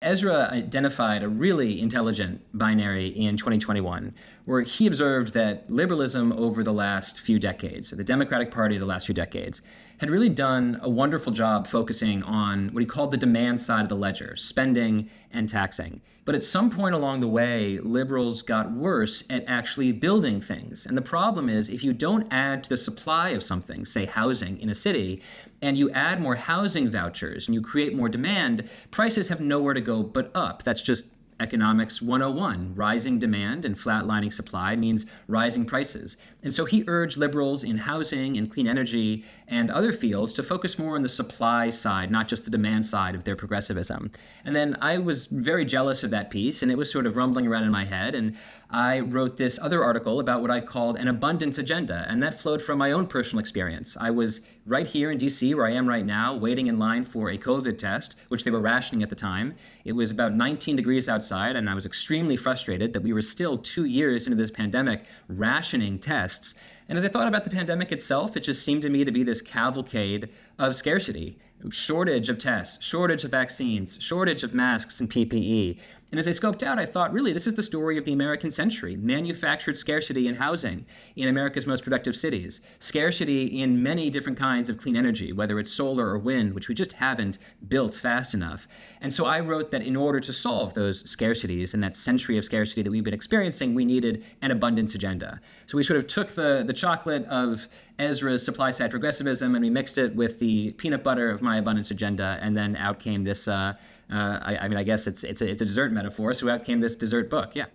Ezra identified a really intelligent binary in 2021, where he observed that liberalism over the last few decades, the Democratic Party of the last few decades, had really done a wonderful job focusing on what he called the demand side of the ledger, spending and taxing. But at some point along the way, liberals got worse at actually building things. And the problem is, if you don't add to the supply of something, say housing in a city, and you add more housing vouchers and you create more demand, prices have nowhere to go but up. That's just economics 101. Rising demand and flatlining supply means rising prices. And so he urged liberals in housing and clean energy and other fields to focus more on the supply side, not just the demand side of their progressivism. And then I was very jealous of that piece, and it was sort of rumbling around in my head. And I wrote this other article about what I called an abundance agenda, and that flowed from my own personal experience. I was right here in DC, where I am right now, waiting in line for a COVID test, which they were rationing at the time. It was about 19 degrees outside, and I was extremely frustrated that we were still 2 years into this pandemic rationing tests. And as I thought about the pandemic itself, it just seemed to me to be this cavalcade of scarcity. Shortage of tests, shortage of vaccines, shortage of masks and PPE. And as I scoped out, I thought, really, this is the story of the American century. Manufactured scarcity in housing in America's most productive cities. Scarcity in many different kinds of clean energy, whether it's solar or wind, which we just haven't built fast enough. And so I wrote that in order to solve those scarcities and that century of scarcity that we've been experiencing, we needed an abundance agenda. So we sort of took the chocolate of Ezra's supply-side progressivism and we mixed it with the peanut butter of my abundance agenda, and then out came this I guess it's a dessert metaphor, so out came this dessert book, yeah.